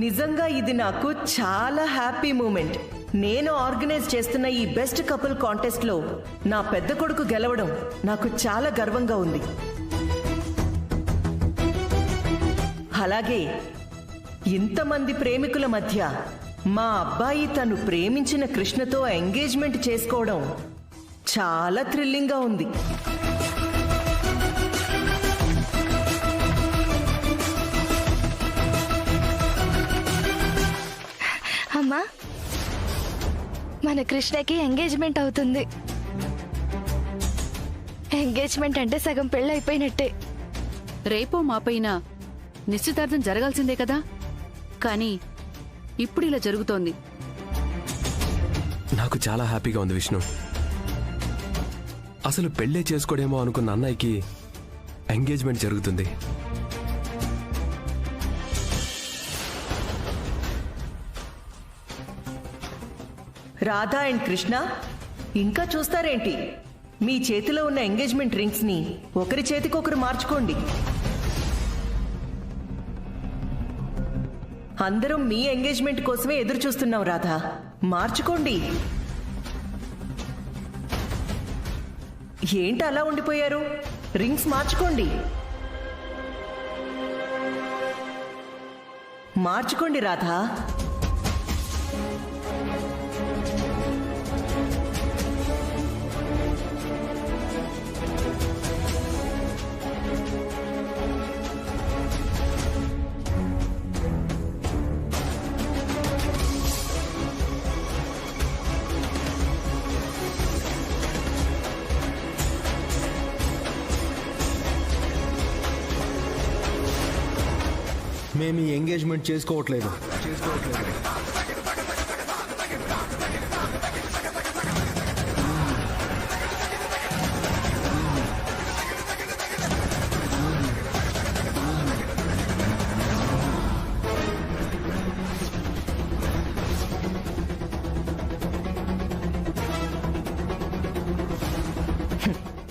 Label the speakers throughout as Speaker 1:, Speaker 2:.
Speaker 1: నిజంగా ఇది నాకు చాలా హ్యాపీ మూమెంట్. నేను ఆర్గనైజ్ చేస్తున్న ఈ బెస్ట్ కపుల్ కాంటెస్ట్ లో నా పెద్ద కొడుకు గెలవడం నాకు చాలా గర్వంగా ఉంది. అలాగే ఇంతమంది ప్రేమికుల మధ్య మా అబ్బాయి తను ప్రేమించిన కృష్ణతో ఎంగేజ్మెంట్ చేసుకోవడం చాలా థ్రిల్లింగ్గా ఉంది.
Speaker 2: అమ్మా, మన కృష్ణకి ఎంగేజ్మెంట్ అవుతుంది. ఎంగేజ్మెంట్ అంటే సగం పెళ్ళి అయిపోయినట్టే.
Speaker 3: రేపో మాపైనా నిశ్చితార్థం జరగాల్సిందే కదా, కానీ ఇప్పుడు ఇలా జరుగుతోంది.
Speaker 4: నాకు చాలా హ్యాపీగా ఉంది విష్ణు. అసలు పెళ్ళే చేసుకోడేమో అనుకున్న అన్నయ్యకి ఎంగేజ్మెంట్ జరుగుతుంది.
Speaker 1: రాధా అండ్ కృష్ణ, ఇంకా చూస్తారేంటి? మీ చేతిలో ఉన్న ఎంగేజ్మెంట్ రింగ్స్ ని ఒకరి చేతికొకరు మార్చుకోండి. అందరం మీ ఎంగేజ్మెంట్ కోసమే ఎదురు చూస్తున్నాం. రాధా, మార్చుకోండి. ఏంటి అలా ఉండిపోయారు? రింగ్స్ మార్చుకోండి. మార్చుకోండి రాధా.
Speaker 5: మేము ఈ ఎంగేజ్మెంట్ చేసుకోవట్లేదు.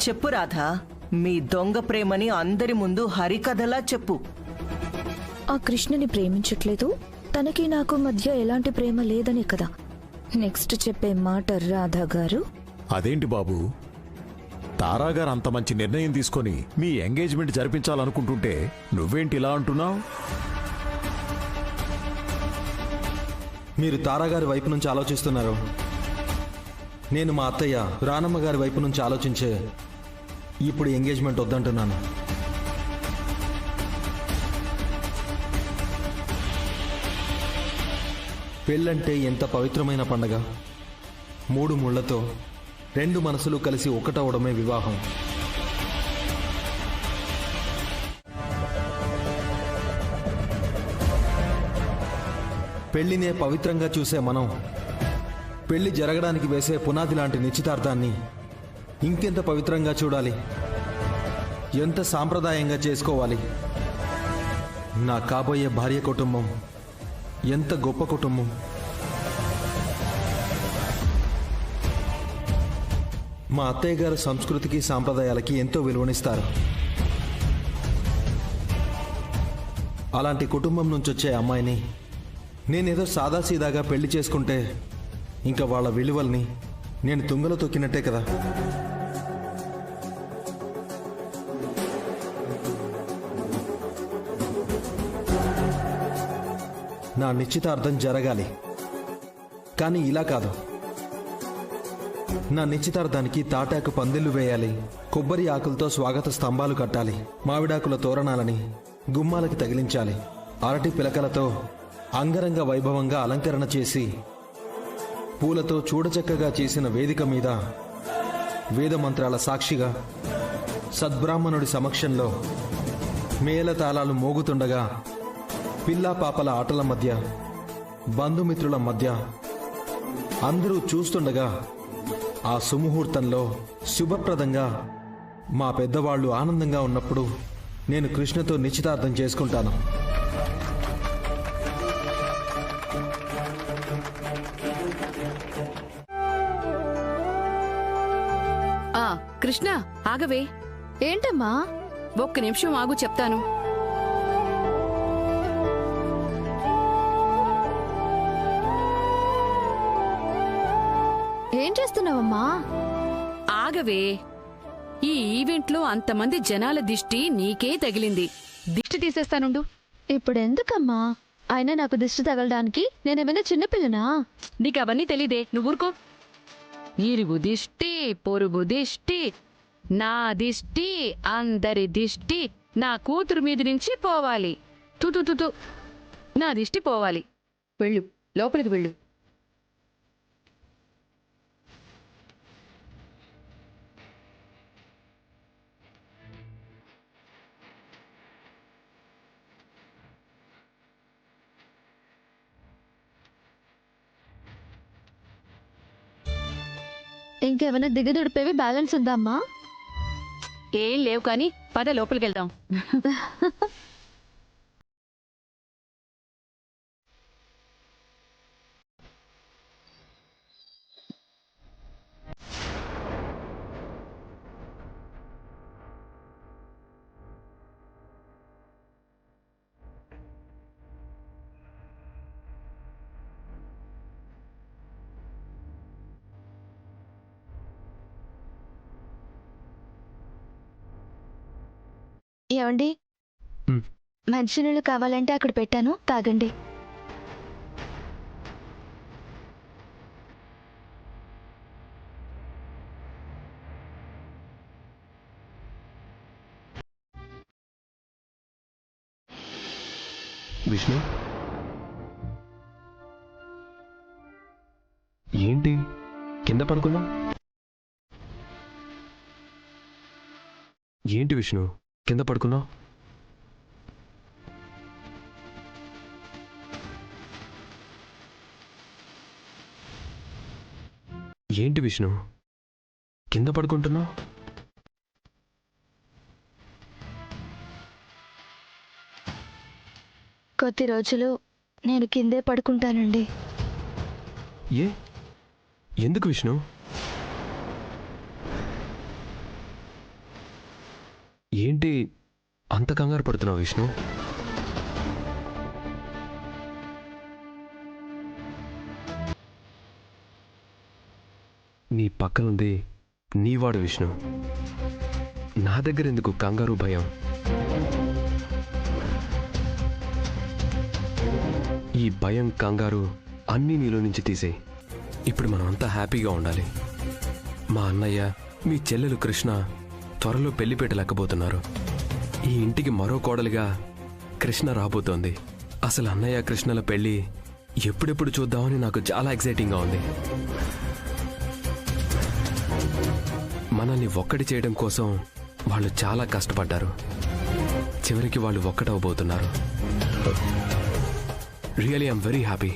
Speaker 1: చెప్పు రాధా, మీ దొంగ ప్రేమని అందరి ముందు హరికథలా చెప్పు.
Speaker 2: ఆ కృష్ణని ప్రేమించట్లేదు, తనకి నాకు మధ్య ఎలాంటి ప్రేమ లేదనే కదా నెక్స్ట్ చెప్పే మాట రాధా గారు.
Speaker 6: అదేంటి బాబు, తారాగారు అంత మంచి నిర్ణయం తీసుకొని మీ ఎంగేజ్మెంట్ జరిపించాలనుకుంటుంటే నువ్వేంటి ఇలా అంటున్నావు?
Speaker 5: మీరు తారాగారి వైపు నుంచి ఆలోచిస్తున్నారు. నేను మా అత్తయ్య రానమ్మ గారి వైపు నుంచి ఆలోచించే ఇప్పుడు ఎంగేజ్మెంట్ వద్దంటున్నాను. పెళ్ళంటే ఎంత పవిత్రమైన పండగ. 3 ముళ్లతో 2 మనసులు కలిసి ఒకటవడమే వివాహం. పెళ్లినే పవిత్రంగా చూసే మనం పెళ్లి జరగడానికి వేసే పునాది లాంటి నిశ్చితార్థాన్ని ఇంకెంత పవిత్రంగా చూడాలి, ఎంత సాంప్రదాయంగా చేసుకోవాలి. నా కాబోయే భార్య కుటుంబం ఎంత గొప్ప కుటుంబం. మా అత్తయ్య గారు సంస్కృతికి సాంప్రదాయాలకి ఎంతో విలువనిస్తారు. అలాంటి కుటుంబం నుంచి వచ్చే అమ్మాయిని నేనేదో సాదాసీదాగా పెళ్లి చేసుకుంటే ఇంకా వాళ్ళ విలువల్ని నేను తుంగలో తొక్కినట్టే కదా. నా నిశ్చితార్థం జరగాలి, కానీ ఇలా కాదు. నా నిశ్చితార్థానికి తాటాకు పందిళ్లు వేయాలి, కొబ్బరి ఆకులతో స్వాగత స్తంభాలు కట్టాలి, మామిడాకుల తోరణాలని గుమ్మాలకి తగిలించాలి, అరటి పిలకలతో అంగరంగ వైభవంగా అలంకరణ చేసి పూలతో చూడచక్కగా చేసిన వేదిక మీద వేదమంత్రాల సాక్షిగా సద్బ్రాహ్మణుడి సమక్షంలో మేళతాళాలు మోగుతుండగా పిల్లా పాపల ఆటల మధ్య బంధుమిత్రుల మధ్య అందరూ చూస్తుండగా ఆ సుముహూర్తంలో శుభప్రదంగా మా పెద్దవాళ్లు ఆనందంగా ఉన్నప్పుడు నేను కృష్ణతో నిశ్చితార్థం చేసుకుంటాను.
Speaker 3: కృష్ణ, ఆగవే.
Speaker 2: ఏంటమ్మా?
Speaker 3: ఒక్క నిమిషం ఆగు, చెప్తాను.
Speaker 7: ఏం చేస్తున్నావమ్మా?
Speaker 3: ఆగవే. ఈ ఈవెంట్లో అంతమంది జనాల దిష్టి నీకే తగిలింది. దిష్టి తీసేస్తానుండు.
Speaker 7: ఇప్పుడు ఎందుకమ్మా? అయినా నాకు దిష్టి తగలడానికి నేనేమైనా చిన్నపిల్లనా?
Speaker 3: నీకు అవన్నీ తెలీదే, నువ్వు ఊరుకో. ఇరుగు దిష్టి, పొరుగు దిష్టి, నా దిష్టి, అందరి దిష్టి నా కూతురు మీద నుంచి పోవాలి. తుతు నా దిష్టి పోవాలి. వెళ్ళు, లోపలికి వెళ్ళు.
Speaker 7: ఇంకేమైనా దిగదుడిపేవి బ్యాలెన్స్ ఉందా అమ్మా?
Speaker 3: ఏం లేవు కానీ పద లోపలికి వెళ్దాం.
Speaker 7: ఏమండి,
Speaker 4: హ్మ్.
Speaker 7: మంచినీళ్ళు కావాలంటే అక్కడ పెట్టాను, తాగండి.
Speaker 4: విష్ణు, ఏంటి కింద పడుకున్నా? ఏంటి విష్ణు కింద పడుకున్నావు? ఏంటి విష్ణు కింద పడుకుంటున్నావు?
Speaker 7: కొద్ది రోజులు నేను కిందే పడుకుంటానండి.
Speaker 4: ఎందుకు విష్ణు? ఏంటి అంత కంగారు పడుతున్నావు విష్ణు? నీ పక్కనుంది నీవాడు విష్ణు. నా దగ్గర ఎందుకు కంగారు భయం? ఈ భయం కంగారు అన్నీ నీలో నుంచి తీసేయి. ఇప్పుడు మనం అంతా హ్యాపీగా ఉండాలి. మా అన్నయ్య, మీ చెల్లెలు కృష్ణ త్వరలో పెళ్లిపేట లెక్కబోతున్నారు. ఈ ఇంటికి మరో కోడలిగా కృష్ణ రాబోతోంది. అసలు అన్నయ్య కృష్ణల పెళ్లి ఎప్పుడెప్పుడు చూద్దామని నాకు చాలా ఎక్సైటింగ్గా ఉంది. మనల్ని ఒక్కటి చేయడం కోసం వాళ్ళు చాలా కష్టపడ్డారు. చివరికి వాళ్ళు ఒక్కటవబోతున్నారు. Really I'm very happy.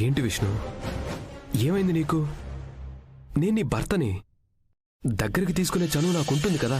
Speaker 4: ఏంటి విష్ణు, ఏమైంది నీకు? నేను నీ భర్తని. దగ్గరికి తీసుకునే చనువు నాకుంటుంది కదా.